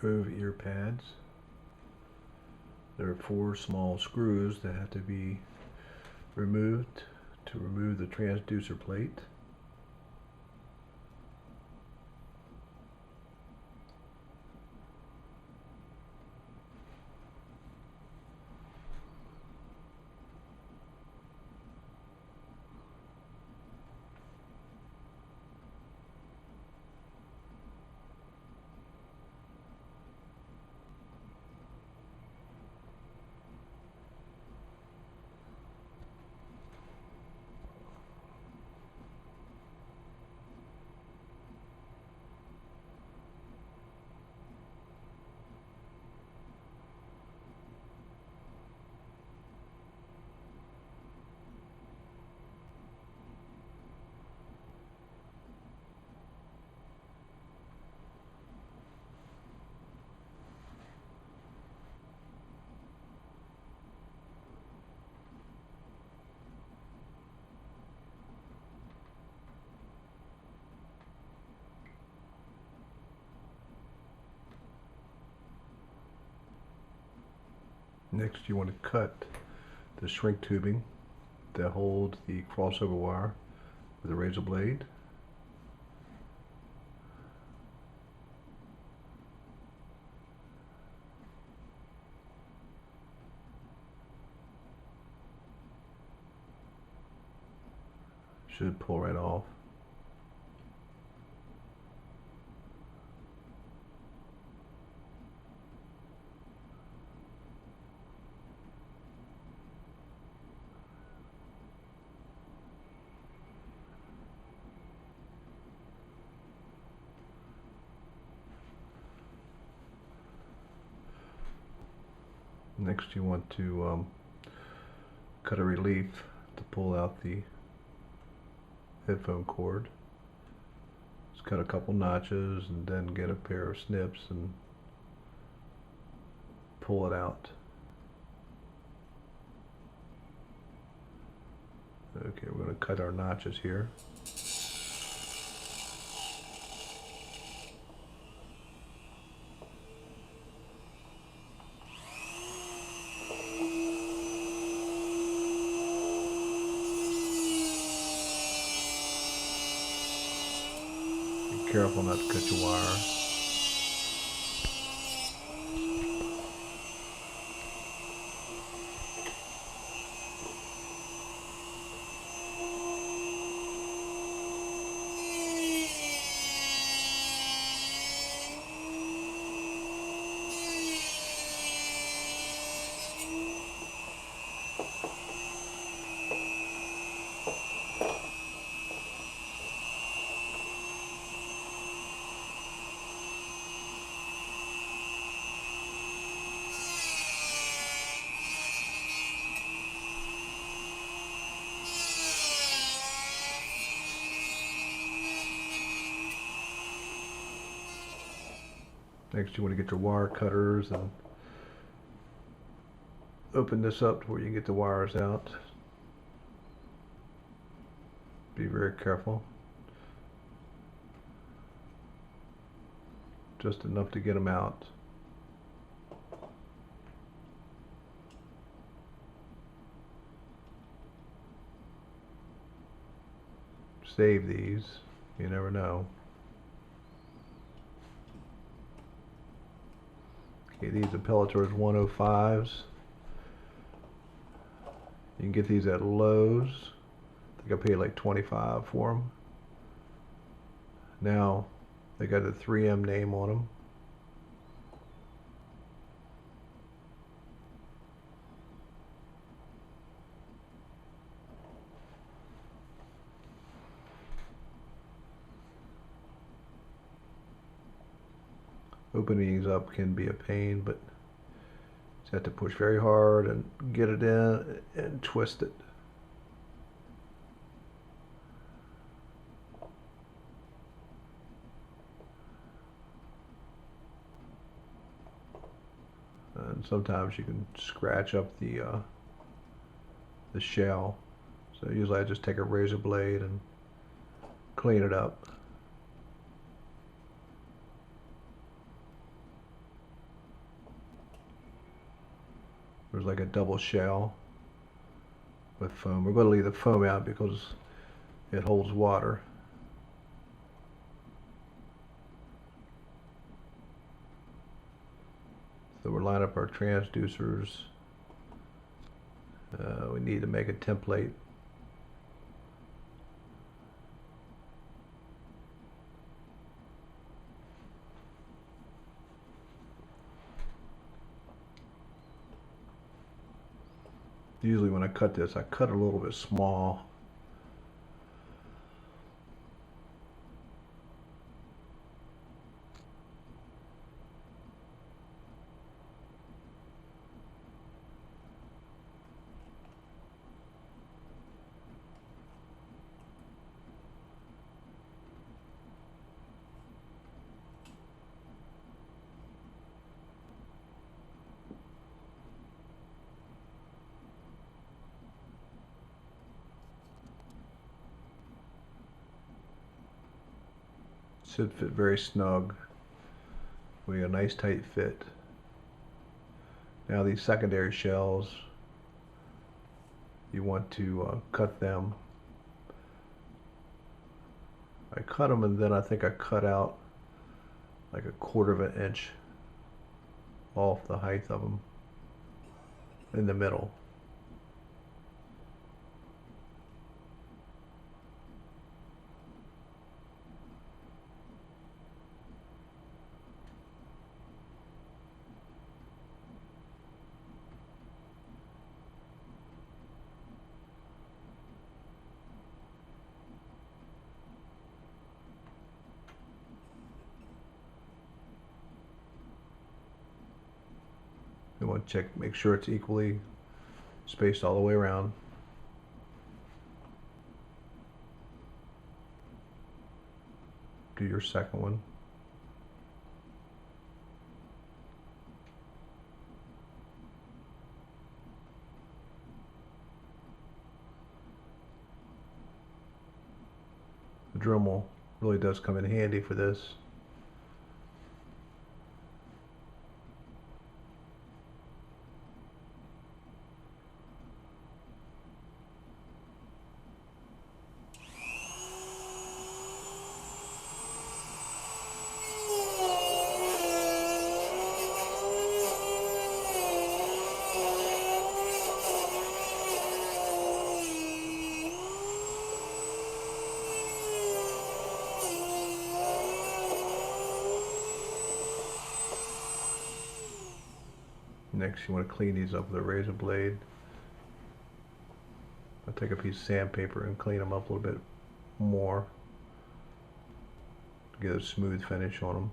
remove ear pads. There are 4 small screws that have to be removed to remove the transducer plate. Next, you want to cut the shrink tubing that holds the crossover wire with a razor blade. Should pull right off. Next, you want to cut a relief to pull out the headphone cord. Just cut a couple notches and then get a pair of snips and pull it out. Okay, we're going to cut our notches here. Be careful not to cut your wire. Next, you want to get your wire cutters and open this up to where you can get the wires out. Be very careful. Just enough to get them out. Save these, you never know. Okay, these are Peltor's 105s. You can get these at Lowe's. I think I paid like $25 for them. Now, they got the 3M name on them. Opening these up can be a pain, but you just have to push very hard and get it in and twist it. And sometimes you can scratch up the shell. So usually I just take a razor blade and clean it up. was like a double shell with foam. We're going to leave the foam out because it holds water. So we'll line up our transducers. We need to make a template. Usually when I cut this, I cut it a little bit small. Should fit very snug. We got a nice tight fit. Now these secondary shells, you want to cut them. I cut them, and then I think I cut out like 1/4 of an inch off the height of them in the middle. You want to check, make sure it's equally spaced all the way around. Do your second one. The Dremel really does come in handy for this. Next, you want to clean these up with a razor blade. I'll take a piece of sandpaper and clean them up a little bit more to get a smooth finish on them.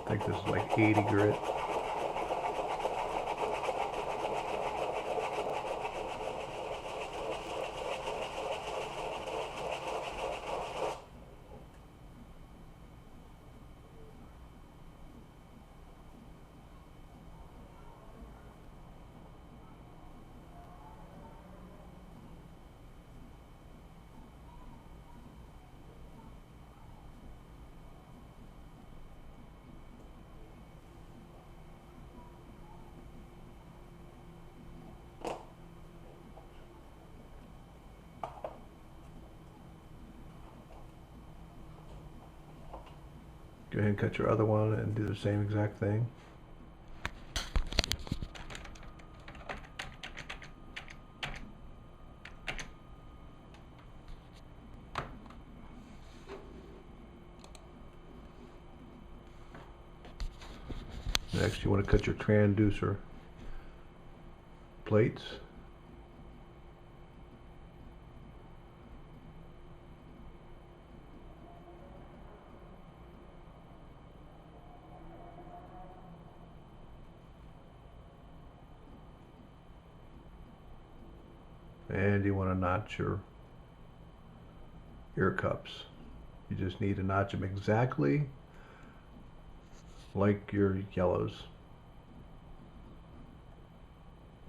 I think this is like 80 grit. Go ahead and cut your other one and do the same exact thing. Next, you want to cut your transducer plates. And you want to notch your ear cups. You just need to notch them exactly like your yellows.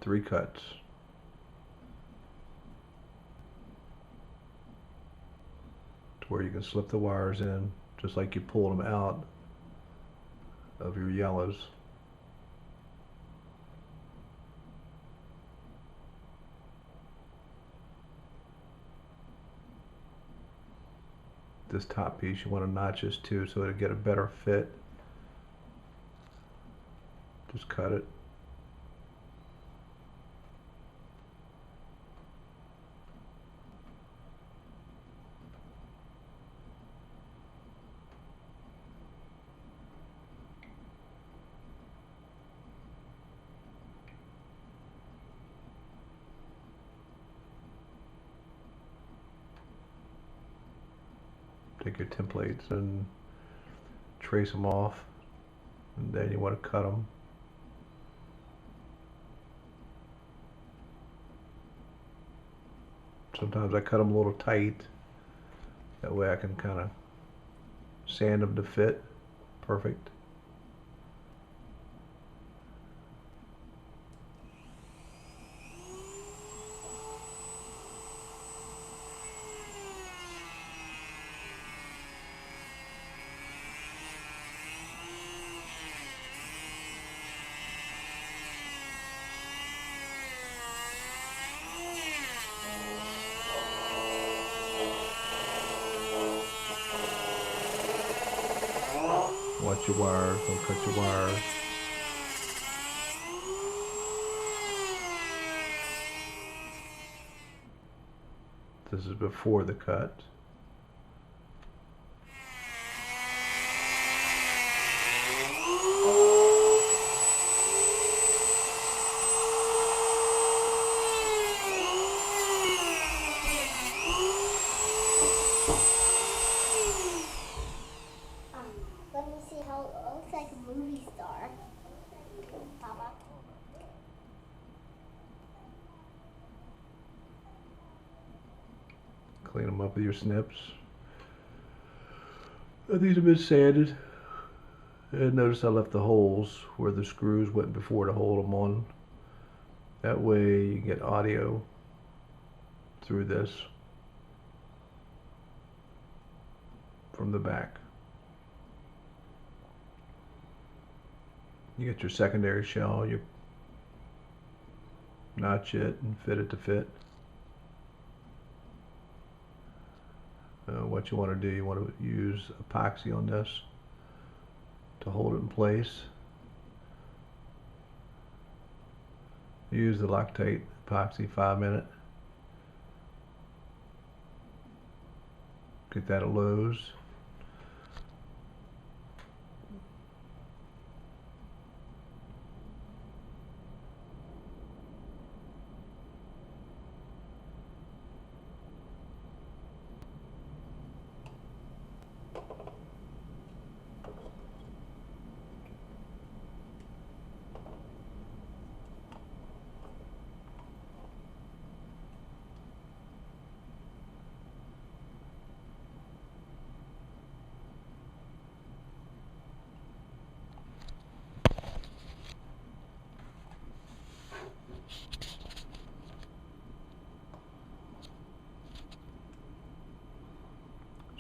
3 cuts. To where you can slip the wires in just like you pulled them out of your yellows. This top piece you want to notch this too so it'll get a better fit. Just cut it. Take your templates and trace them off, and then you want to cut them. Sometimes I cut them a little tight, that way I can kind of sand them to fit perfect. Watch your wires, don't cut your wires. This is before the cut. Let me see how it looks like a movie star. Papa. Clean them up with your snips. These have been sanded. And notice I left the holes where the screws went before to hold them on. That way you get audio through this from the back. You get your secondary shell, you notch it and fit it to fit. What you want to do, you want to use epoxy on this to hold it in place. Use the Loctite epoxy 5-minute. Get that at Lowe's.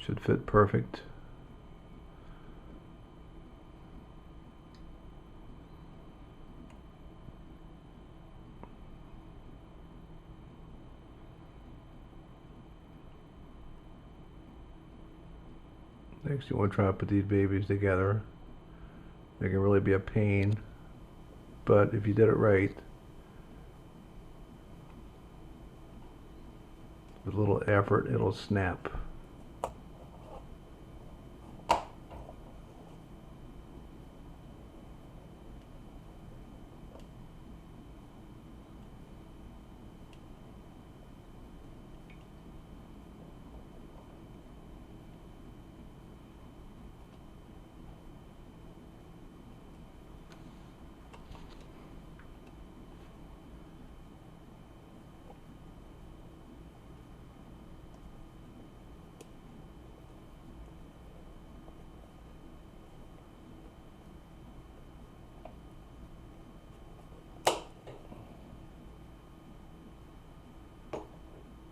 Should fit perfect. Next you want to try to put these babies together. They can really be a pain, but if you did it right, with a little effort it'll snap.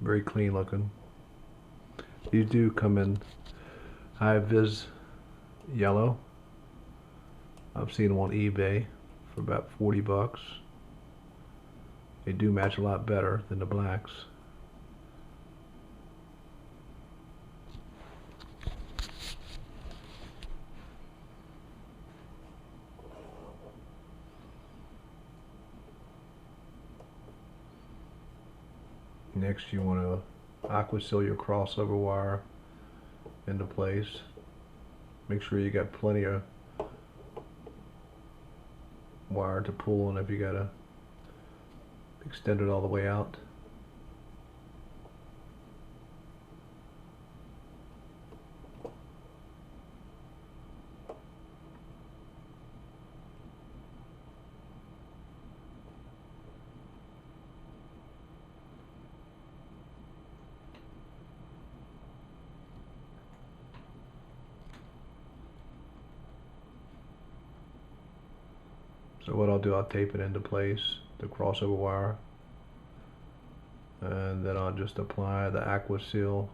very clean looking. These do come in high vis yellow. I've seen them on eBay for about 40 bucks. They do match a lot better than the blacks. Next you want to aqua seal your crossover wire into place. Make sure you got plenty of wire to pull, and if you gotta extend it all the way out. So what I'll do, I'll tape it into place, the crossover wire, and then I'll just apply the aqua seal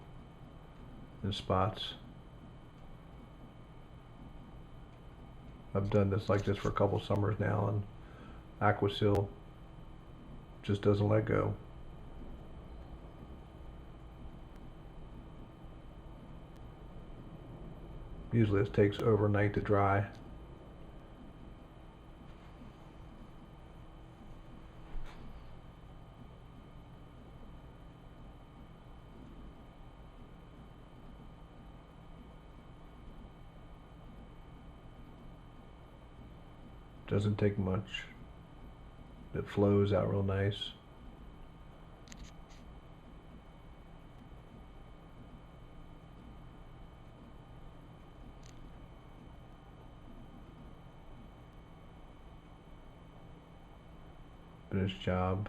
in spots. I've done this like this for a couple summers now, and aqua seal just doesn't let go. Usually this takes overnight to dry. Doesn't take much. It flows out real nice. Finished job.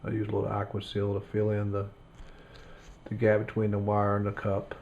I use a little aqua seal to fill in the gap between the wire and the cup.